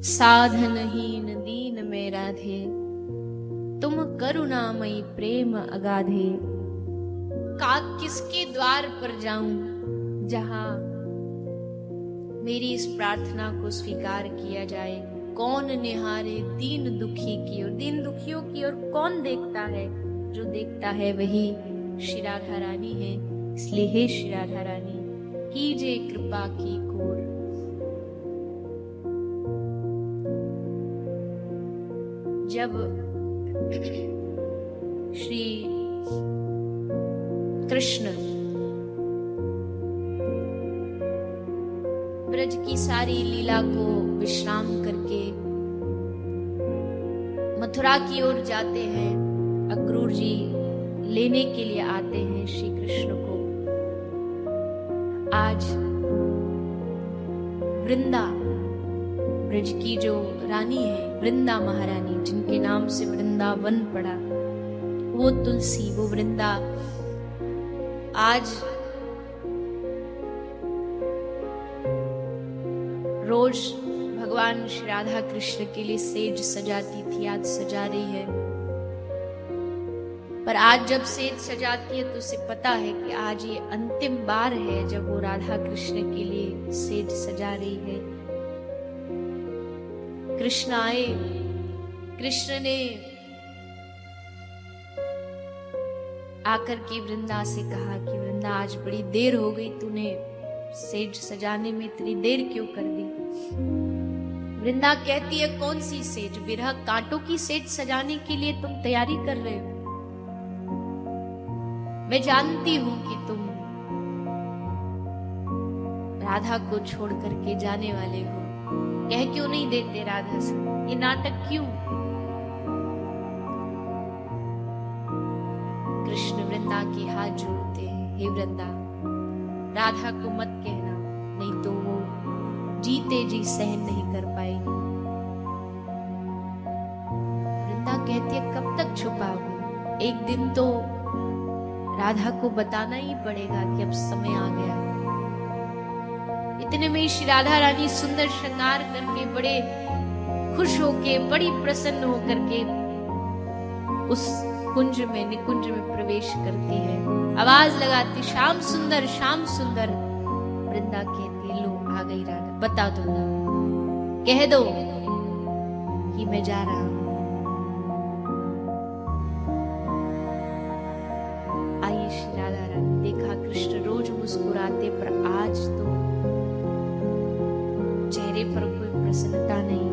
साधनहीन दीन में राधे, तुम करुणामयी प्रेम अगाधे। का किसके द्वार पर जाऊं जहां मेरी इस प्रार्थना को स्वीकार किया जाए। कौन निहारे दीन दुखी की ओर, दीन दुखियों की ओर कौन देखता है? जो देखता है वही श्री राधा रानी है। इसलिए हे श्री राधा रानी, कीजिए कृपा की कोर। जब श्री कृष्ण ब्रज की सारी लीला को विश्राम करके मथुरा की ओर जाते हैं, अक्रूर जी लेने के लिए आते हैं श्री कृष्ण को। आज वृंदा ब्रज की जो रानी है, वृंदा महारानी, जिनके नाम से वृंदावन पड़ा, वो तुलसी, वो वृंदा आज रोज भगवान श्री राधा कृष्ण के लिए सेज सजाती थी, आज सजा रही है। पर आज जब सेज सजाती है तो उसे पता है कि आज ये अंतिम बार है जब वो राधा कृष्ण के लिए सेज सजा रही है। कृष्ण आए, कृष्ण ने आकर के वृंदा से कहा कि वृंदा आज बड़ी देर हो गई, तूने सेज सजाने में इतनी देर क्यों कर दी? वृंदा कहती है कौन सी सेज? विरह कांटों की सेज सजाने के लिए तुम तैयारी कर रहे हो। मैं जानती हूं कि तुम राधा को छोड़ करके जाने वाले हो। कह क्यों नहीं देते राधा से? ये नाटक क्यों? कृष्ण वृंदा के हाथ जोड़ते हैं, हे वृंदा, राधा को मत कहना, नहीं तो वो जीते जी सहन नहीं कर पाएगी। वृंदा कहती है कब तक छुपाओगे? एक दिन तो राधा को बताना ही पड़ेगा कि अब समय आ गया है। इतने में श्री राधा रानी सुंदर श्रृंगार करके बड़े खुश होके, बड़ी प्रसन्न होकर के उस कुंज में, निकुंज में प्रवेश करती है। आवाज लगाती, श्याम सुंदर, श्याम सुंदर। वृंदा कहती है लो आ गई राधा, बता दो, कह दो कि मैं जा रहा हूं। आई श्री राधा रानी, देखा कृष्ण रोज मुस्कुराते, पर आज तो चेहरे पर कोई प्रसन्नता नहीं।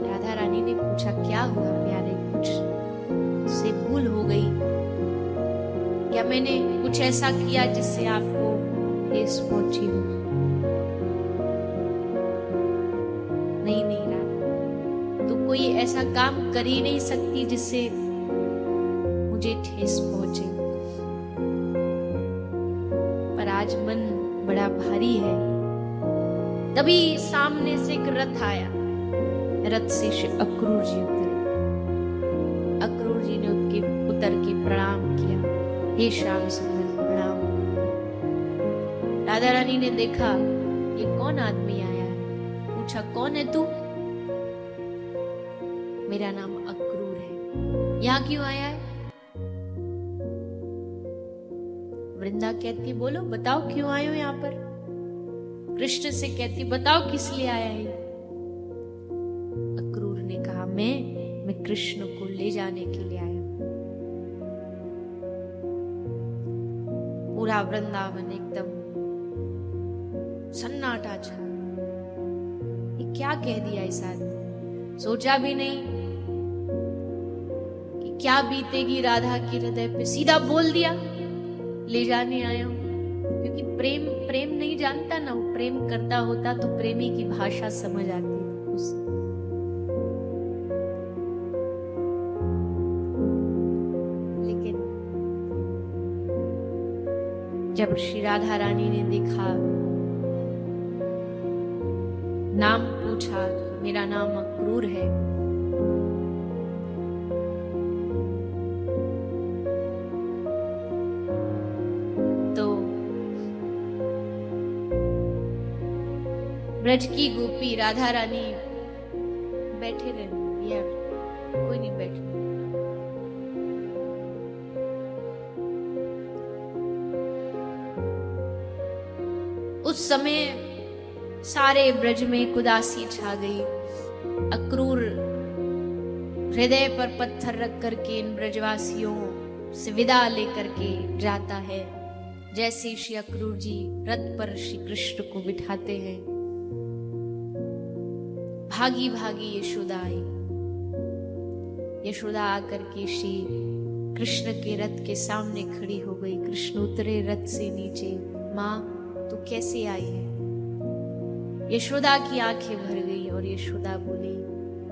राधा रानी ने पूछा क्या हुआ प्यारे, कुछ से भूल हो गई या मैंने कुछ ऐसा किया जिससे आपको ठेस पहुंची हो? नहीं नहीं राधा, तू कोई ऐसा काम कर ही नहीं सकती जिससे मुझे ठेस पहुंचे। पर आज मन बड़ा भारी है। तभी सामने से एक रथ आया, रथ से अक्रूर जी उतरे। अक्रूर जी ने उनके उतर के प्रणाम किया, हे श्याम सुंदर प्रणाम। राधा रानी ने देखा ये कौन आदमी आया है, पूछा कौन है तू? मेरा नाम अक्रूर है। यहाँ क्यों आया है? वृंदा कहती बोलो, बताओ क्यों आए हो यहाँ पर? कृष्ण से कहती बताओ किस लिए आया है? अक्रूर ने कहा मैं कृष्ण को ले जाने के लिए आया। पूरा वृंदावन एकदम सन्नाटा छा। ये क्या कह दिया इस आदमी? सोचा भी नहीं कि क्या बीतेगी राधा के हृदय पे, सीधा बोल दिया ले जाने आया हूं। क्योंकि प्रेम प्रेम नहीं जानता ना, वो प्रेम करता होता तो प्रेमी की भाषा समझ आती उसे। लेकिन जब श्री राधा रानी ने देखा, नाम पूछा, मेरा नाम अक्रूर है, ब्रज की गोपी राधा रानी बैठे रहना यार, कोई नहीं बैठना। उस समय सारे ब्रज में एक उदासी छा गई। अक्रूर हृदय पर पत्थर रख करके इन ब्रजवासियों से विदा लेकर के जाता है। जैसे श्री अक्रूर जी रथ पर श्री कृष्ण को बिठाते हैं, भागी भागी यशोदा आई। यशोदा आकर के श्री कृष्ण के रथ के सामने खड़ी हो गई। कृष्ण उतरे रथ से नीचे। माँ, तू कैसे आई है? यशोदा की आंखें भर गई और यशोदा बोली,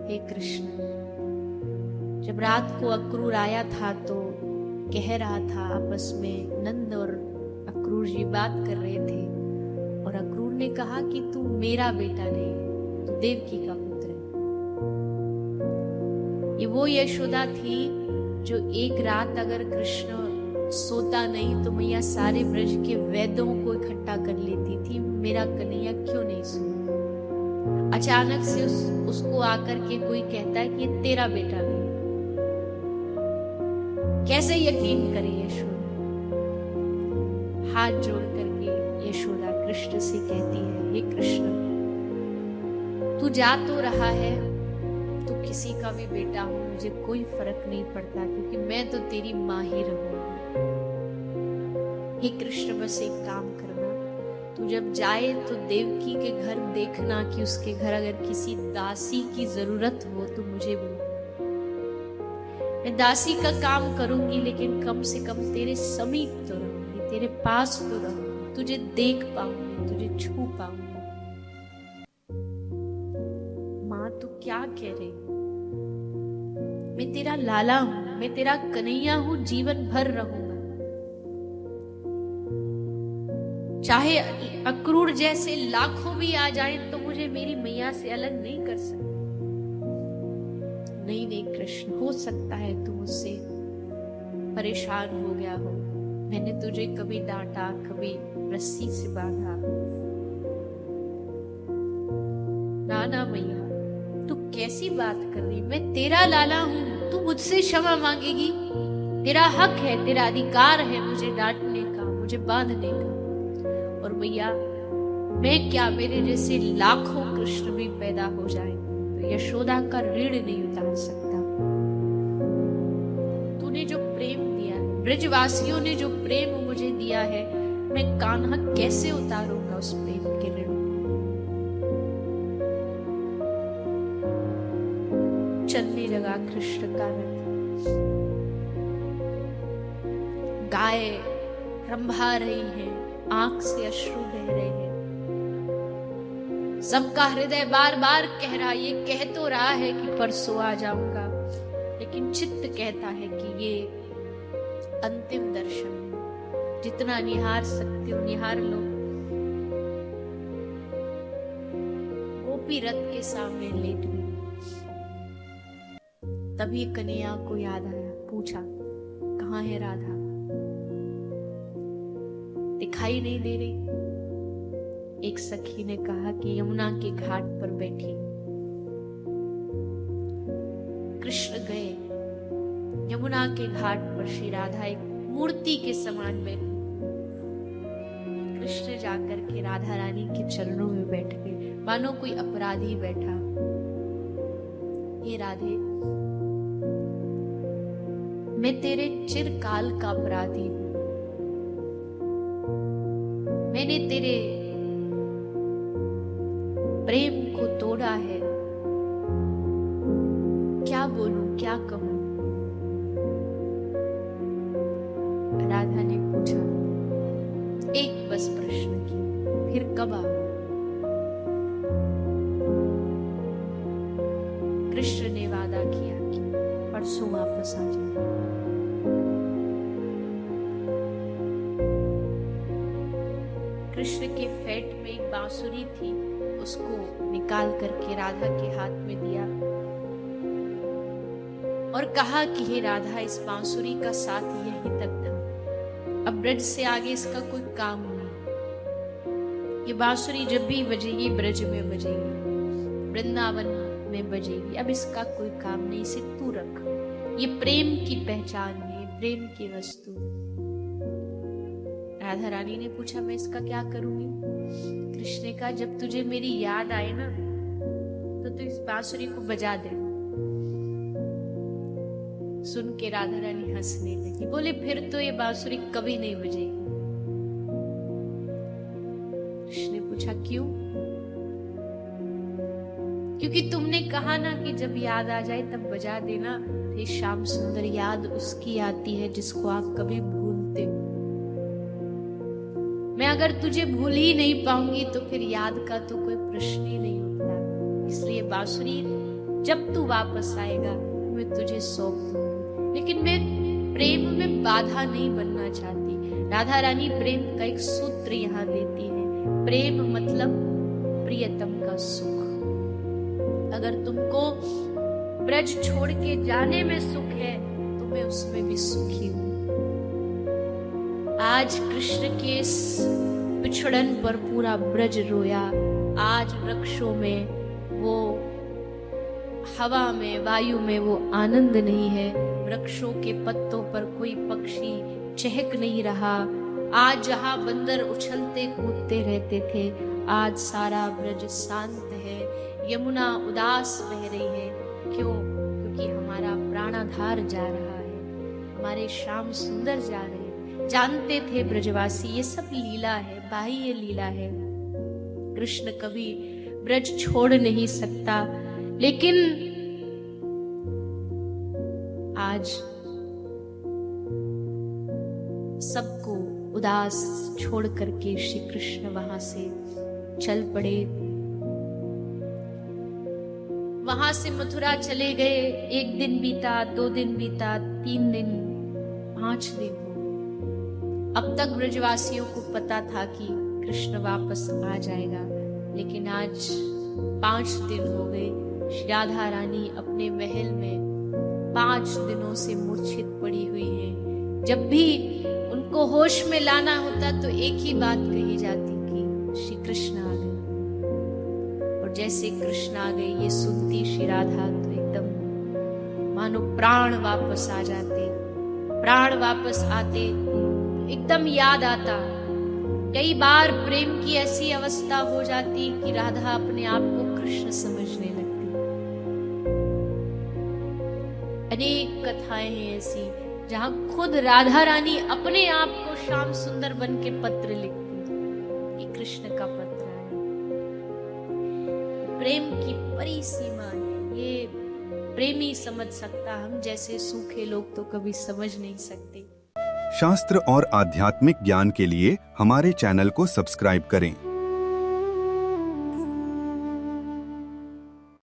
हे कृष्ण, जब रात को अक्रूर आया था तो कह रहा था, आपस में नंद और अक्रूर जी बात कर रहे थे, और अक्रूर ने कहा कि तू मेरा बेटा नहीं है, तू देवकी का पुत्र है। ये वो यशोदा थी जो एक रात अगर कृष्ण सोता नहीं तो मैया सारे ब्रज के वैद्यों को इकट्ठा कर लेती थी, मेरा कन्हैया क्यों नहीं सोया। अचानक से उसको आकर के कोई कहता है कि ये तेरा बेटा नहीं। कैसे यकीन करे यशोदा? हाथ जोड़ करके यशोदा कृष्ण से कहती है, हे कृष्ण, तू जा तो रहा है, तू किसी का भी बेटा हो, मुझे कोई फर्क नहीं पड़ता, क्योंकि मैं तो तेरी माँ ही रहूंगी। हे कृष्ण, बस एक काम करना, तू जब जाए तो देवकी के घर देखना कि उसके घर अगर किसी दासी की जरूरत हो तो मुझे बुला। मैं दासी का काम करूंगी, लेकिन कम से कम तेरे समीप तो रहूंगी, तेरे पास तो रहूंगी, तुझे देख पाऊंगी, तुझे छू पाऊंगी। माँ, तू क्या कह रही? मैं तेरा लाला हूं, मैं तेरा कन्हैया हूं, जीवन भर रहूंगा। चाहे अक्रूर जैसे लाखों भी आ जाएं तो मुझे मेरी मैया से अलग नहीं कर सकते। नहीं नहीं कृष्ण, हो सकता है तू मुझसे परेशान हो गया हो, मैंने तुझे कभी डांटा, कभी रस्सी से बांधा। ना ना मैया, तू कैसी बात कर रही? मैं तेरा लाला हूं, तू मुझसे क्षमा मांगेगी? तेरा हक है, तेरा अधिकार है मुझे डांटने का, मुझे बांधने का। और मैया, मैं क्या, मेरे जैसे लाखों कृष्ण भी पैदा हो जाए तो यशोदा का ऋण नहीं उतार सकता। तूने जो प्रेम दिया, ब्रजवासियों ने जो प्रेम मुझे दिया है, मैं कान्हा कैसे उतारूंगा उस प्रेम के ऋण को? चलने लगा कृष्ण का रथ। गाय रंभा रही है, आंख से अश्रु बह रहे हैं। सबका हृदय बार बार कह रहा, ये कह तो रहा है कि परसों आ जाऊंगा, लेकिन चित्त कहता है कि ये अंतिम दर्शन है, जितना निहार सकते हो निहार लो। गोपी रथ के सामने लेट गई। तभी कन्हैया को याद आया, पूछा, कहाँ है राधा? दिखाई नहीं दे रही। एक सखी ने कहा कि यमुना के घाट पर बैठी। कृष्ण गए यमुना के घाट पर, श्री राधा एक मूर्ति के समान बैठी। कृष्ण जाकर के राधा रानी के चरणों में बैठ गए, मानो कोई अपराधी बैठा। हे राधे, मैं तेरे चिरकाल का अपराधी हूं, मैंने तेरे प्रेम को तोड़ा है, क्या बोलूं, क्या कहूं? राधा ने पूछा, एक बस प्रश्न किया, फिर कब आओ? कृष्ण ने वादा किया कि परसों वापस आ जाए। कृष्ण के फेट में एक बांसुरी थी, उसको निकाल करके राधा के हाथ में दिया और कहा कि हे राधा, इस बांसुरी का साथ यहीं तक था, अब ब्रज से आगे इसका कोई काम नहीं। ये बांसुरी जब भी बजेगी ब्रज में बजेगी, वृंदावन में बजेगी, अब इसका कोई काम नहीं, इसे तू रख, ये प्रेम की पहचान है, प्रेम की वस्तु। राधा रानी ने पूछा मैं इसका क्या करूंगी? कृष्ण ने कहा जब तुझे मेरी याद आए ना तो तू इस बांसुरी को बजा दे। सुन के राधा रानी हंसने लगी, बोले फिर तो ये बांसुरी कभी नहीं बजेगी। कृष्ण ने पूछा क्यों? क्योंकि तुमने कहा ना कि जब याद आ जाए तब बजा देना। ये श्याम सुंदर याद उसकी आती है जिसको आप कभी भूलते हो। मैं अगर तुझे भूल ही नहीं पाऊंगी तो फिर याद का तो कोई प्रश्न ही नहीं होता। इसलिए बांसुरी जब तू वापस आएगा मैं तुझे सौंप दूंगी, लेकिन मैं प्रेम में बाधा नहीं बनना चाहती। राधा रानी प्रेम का एक सूत्र यहाँ देती है, प्रेम मतलब प्रियतम का सुख। अगर तुमको ब्रज छोड़ के जाने में सुख है तो मैं उसमें भी सुखी हूं। आज कृष्ण के इस पिछड़न पर पूरा ब्रज रोया। आज वृक्षों में वो, हवा में, वायु में वो आनंद नहीं है। वृक्षों के पत्तों पर कोई पक्षी चहक नहीं रहा। आज जहां बंदर उछलते कूदते रहते थे, आज सारा ब्रज शांत है। यमुना उदास बह रही है। क्यों? क्योंकि हमारा प्राणाधार जा रहा है, हमारे श्याम सुंदर जा रहे हैं। जानते थे ब्रजवासी ये सब लीला है, बाह्य लीला है। कृष्ण कभी ब्रज छोड़ नहीं सकता, लेकिन आज सबको उदास छोड़ करके श्री कृष्ण वहां से चल पड़े। वहां से मथुरा चले गए। 1 दिन बीता, 2 दिन बीता, 3 दिन, 5 दिन हो गए। अब तक ब्रजवासियों को पता था कि कृष्ण वापस आ जाएगा, लेकिन आज 5 दिन हो गए। श्री राधा रानी अपने महल में 5 दिनों से मूर्छित पड़ी हुई है। जब भी उनको होश में लाना होता तो एक ही बात कही जाती कि श्री कृष्ण आ गए। और जैसे कृष्ण आ गए ये सुनती श्री राधा तो एकदम मानो प्राण वापस आ जाते। प्राण वापस आते तो एकदम याद आता। कई बार प्रेम की ऐसी अवस्था हो जाती कि राधा अपने आप को कृष्ण समझने लगती। अनेक कथाएं हैं ऐसी जहां खुद राधा रानी अपने आप को श्याम सुंदर बन के पत्र लिखती। ये कृष्ण का पत्र है। प्रेम की परिसीमा है, ये प्रेमी समझ सकता, हम जैसे सूखे लोग तो कभी समझ नहीं सकते। शास्त्र और आध्यात्मिक ज्ञान के लिए हमारे चैनल को सब्सक्राइब करें।